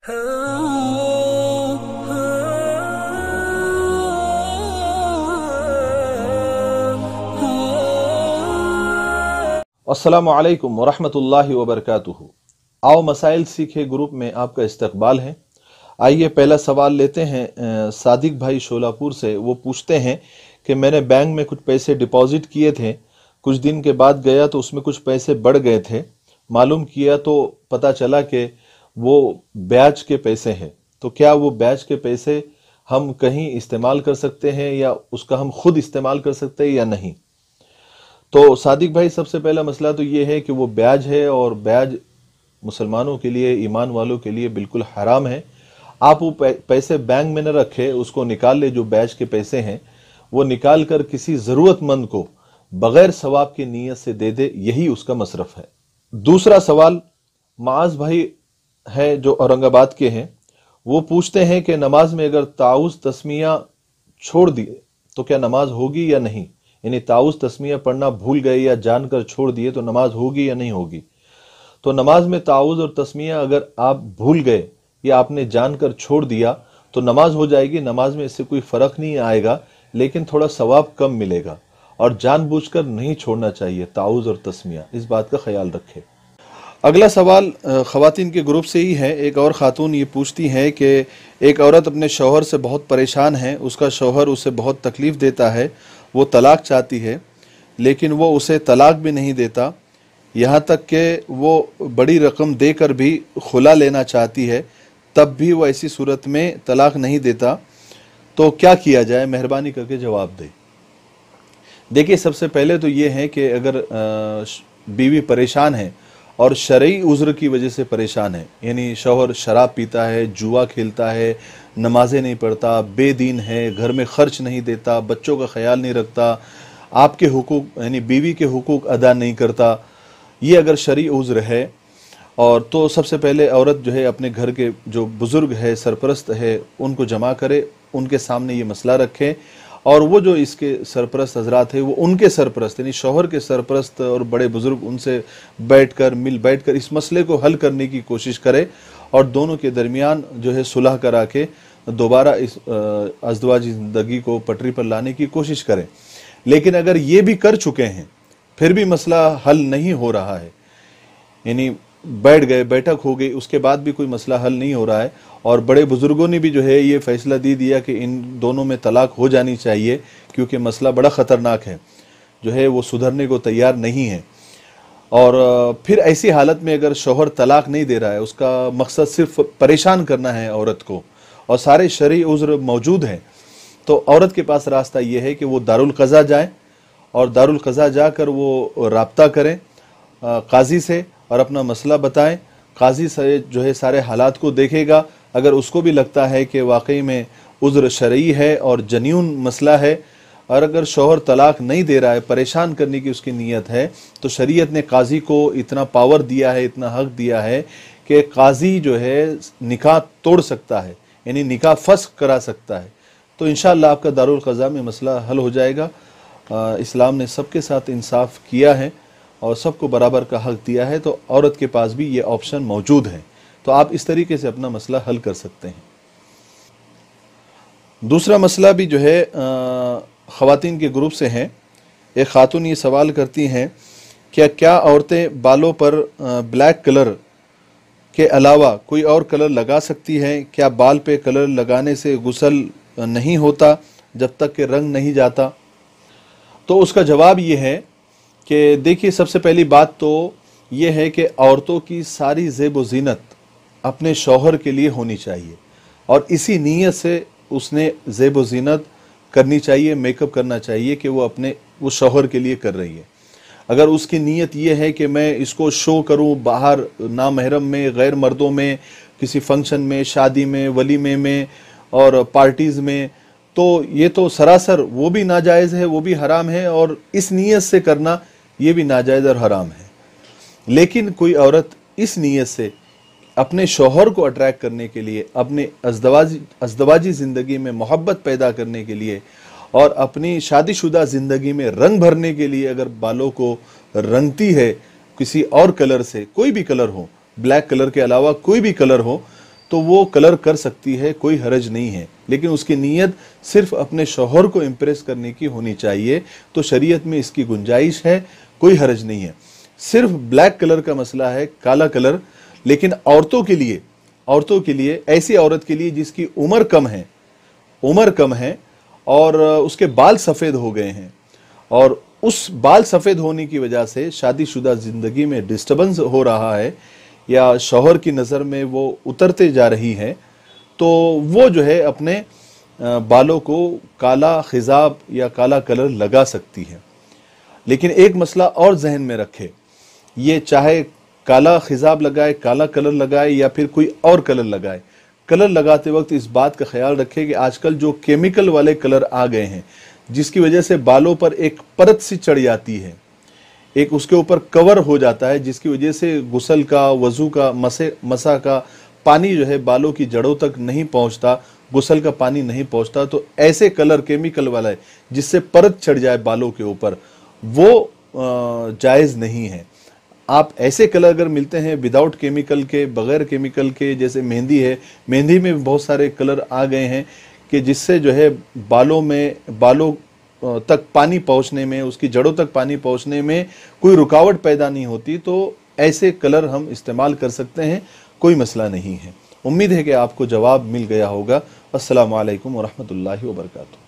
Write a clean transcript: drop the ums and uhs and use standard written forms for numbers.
अस्सलामु अलैकुम वरहमतुल्लाहि वबरकातुहू। आओ मसाइल सीखे ग्रुप में आपका इस्तकबाल है। आइए पहला सवाल लेते हैं सादिक भाई शोलापुर से। वो पूछते हैं कि मैंने बैंक में कुछ पैसे डिपॉजिट किए थे, कुछ दिन के बाद गया तो उसमें कुछ पैसे बढ़ गए थे। मालूम किया तो पता चला कि वो ब्याज के पैसे हैं। तो क्या वो ब्याज के पैसे हम कहीं इस्तेमाल कर सकते हैं या उसका हम खुद इस्तेमाल कर सकते हैं या नहीं? तो सादिक भाई, सबसे पहला मसला तो ये है कि वो ब्याज है और ब्याज मुसलमानों के लिए, ईमान वालों के लिए बिल्कुल हराम है। आप वो पैसे बैंक में न रखें, उसको निकाल ले। जो ब्याज के पैसे हैं वो निकाल कर किसी ज़रूरतमंद को बगैर सवाब की नीयत से दे दे, यही उसका मसरफ है। दूसरा सवाल माज भाई है जो औरंगाबाद के हैं। वो पूछते हैं कि नमाज में अगर ताउज़ तस्मिया छोड़ दिए तो क्या नमाज होगी या नहीं? यानी ताउज़ तस्मिया पढ़ना भूल गए या जानकर छोड़ दिए तो नमाज होगी या नहीं होगी? तो नमाज में ताउज़ और तस्मिया अगर आप भूल गए या आपने जानकर छोड़ दिया तो नमाज हो जाएगी। नमाज में इससे कोई फ़र्क नहीं आएगा, लेकिन थोड़ा सवाब कम मिलेगा। और जानबूझकर नहीं छोड़ना चाहिए ताउज़ और तस्मिया, इस बात का ख्याल रखें। अगला सवाल ख़वातीन के ग्रुप से ही है। एक और ख़ातून ये पूछती है कि एक औरत अपने शौहर से बहुत परेशान है, उसका शौहर उसे बहुत तकलीफ़ देता है, वो तलाक चाहती है लेकिन वो उसे तलाक भी नहीं देता, यहाँ तक कि वो बड़ी रकम देकर भी खुला लेना चाहती है, तब भी वो ऐसी सूरत में तलाक नहीं देता। तो क्या किया जाए? मेहरबानी करके जवाब दें। देखिए, सबसे पहले तो ये है कि अगर बीवी परेशान है और शरई उज़्र की वजह से परेशान है, यानी शौहर शराब पीता है, जुआ खेलता है, नमाजें नहीं पढ़ता, बेदीन है, घर में खर्च नहीं देता, बच्चों का ख्याल नहीं रखता, आपके हुकूक यानी बीवी के हुकूक अदा नहीं करता, ये अगर शरई उज़्र है और तो सबसे पहले औरत जो है अपने घर के जो बुज़ुर्ग है, सरपरस्त है, उनको जमा करे, उनके सामने ये मसला रखे और वो जो इसके सरपरस्त हजरात है वो उनके सरपरस्त यानी शौहर के सरपरस्त और बड़े बुजुर्ग उनसे बैठकर इस मसले को हल करने की कोशिश करे और दोनों के दरमियान जो है सुलह करा के दोबारा इस अज़दवाजी ज़िंदगी को पटरी पर लाने की कोशिश करें। लेकिन अगर ये भी कर चुके हैं फिर भी मसला हल नहीं हो रहा है, यानी बैठ गए, बैठक हो गई, उसके बाद भी कोई मसला हल नहीं हो रहा है और बड़े बुजुर्गों ने भी जो है ये फैसला दे दिया कि इन दोनों में तलाक हो जानी चाहिए क्योंकि मसला बड़ा ख़तरनाक है, जो है वो सुधरने को तैयार नहीं है। और फिर ऐसी हालत में अगर शौहर तलाक नहीं दे रहा है, उसका मकसद सिर्फ परेशान करना है औरत को और सारे शरई उज़्र मौजूद हैं, तो औरत के पास रास्ता ये है कि वो दारुल क़ज़ा जाए और दारुल क़ज़ा जाकर वो राब्ता करें काजी से और अपना मसला बताएं। काजी से जो है सारे हालात को देखेगा, अगर उसको भी लगता है कि वाकई में उज़्र शरई है और जन्यून मसला है और अगर शौहर तलाक नहीं दे रहा है, परेशान करने की उसकी नीयत है, तो शरीयत ने काजी को इतना पावर दिया है, इतना हक दिया है कि काजी जो है निकाह तोड़ सकता है, यानी निकाह फस्ख करा सकता है। तो इंशाअल्लाह आपका दारुल क़ज़ा में मसला हल हो जाएगा। इस्लाम ने सबके साथ इंसाफ किया है और सबको बराबर का हक दिया है, तो औरत के पास भी ये ऑप्शन मौजूद है, तो आप इस तरीके से अपना मसला हल कर सकते हैं। दूसरा मसला भी जो है ख़वातीन के ग्रुप से है। एक ख़ातून ये सवाल करती हैं क्या औरतें बालों पर ब्लैक कलर के अलावा कोई और कलर लगा सकती हैं? क्या बाल पे कलर लगाने से गुस्ल नहीं होता जब तक कि रंग नहीं जाता? तो उसका जवाब ये है कि देखिए, सबसे पहली बात तो ये है कि औरतों की सारी ज़ेब व ज़ीनत अपने शौहर के लिए होनी चाहिए और इसी नीयत से उसने ज़ेब व ज़ीनत करनी चाहिए, मेकअप करना चाहिए कि वो शौहर के लिए कर रही है। अगर उसकी नीयत ये है कि मैं इसको शो करूं बाहर नामहरम में, गैर मर्दों में, किसी फंक्शन में, शादी में, वलीमे में और पार्टीज़ में, तो ये तो सरासर वो भी नाजायज़ है, वो भी हराम है और इस नीयत से करना ये भी नाजायज़ और हराम है। लेकिन कोई औरत इस नीयत से अपने शौहर को अट्रैक्ट करने के लिए, अपने अज़दवाजी ज़िंदगी में मोहब्बत पैदा करने के लिए और अपनी शादीशुदा ज़िंदगी में रंग भरने के लिए अगर बालों को रंगती है किसी और कलर से, कोई भी कलर हो, ब्लैक कलर के अलावा कोई भी कलर हो, तो वो कलर कर सकती है, कोई हरज नहीं है। लेकिन उसकी नीयत सिर्फ अपने शौहर को इम्प्रेस करने की होनी चाहिए, तो शरीयत में इसकी गुंजाइश है, कोई हरज नहीं है। सिर्फ ब्लैक कलर का मसला है, काला कलर। लेकिन औरतों के लिए ऐसी औरत के लिए जिसकी उम्र कम है और उसके बाल सफ़ेद हो गए हैं, और उस बाल सफ़ेद होने की वजह से शादीशुदा ज़िंदगी में डिस्टर्बेंस हो रहा है या शौहर की नज़र में वो उतरते जा रही है, तो वो जो है अपने बालों को काला खिजाब या काला कलर लगा सकती है। लेकिन एक मसला और जहन में रखे, ये चाहे काला खिजाब लगाए, काला कलर लगाए या फिर कोई और कलर लगाए, कलर लगाते वक्त इस बात का ख्याल रखें कि आजकल जो केमिकल वाले कलर आ गए हैं, जिसकी वजह से बालों पर एक परत सी चढ़ जाती है, एक उसके ऊपर कवर हो जाता है, जिसकी वजह से गुस्ल का, वज़ू का, मसा का पानी जो है बालों की जड़ों तक नहीं पहुंचता, गुस्ल का पानी नहीं पहुंचता। तो ऐसे कलर केमिकल वाला है जिससे परत चढ़ जाए बालों के ऊपर, वो जायज़ नहीं है। आप ऐसे कलर अगर मिलते हैं विदाउट केमिकल के, बग़ैर केमिकल के, जैसे मेहंदी है, मेहंदी में बहुत सारे कलर आ गए हैं कि जिससे जो है बालों तक पानी पहुंचने में, उसकी जड़ों तक पानी पहुंचने में कोई रुकावट पैदा नहीं होती, तो ऐसे कलर हम इस्तेमाल कर सकते हैं, कोई मसला नहीं है। उम्मीद है कि आपको जवाब मिल गया होगा। अस्सलामु अलैकुम व रहमतुल्लाहि व बरकातुहू।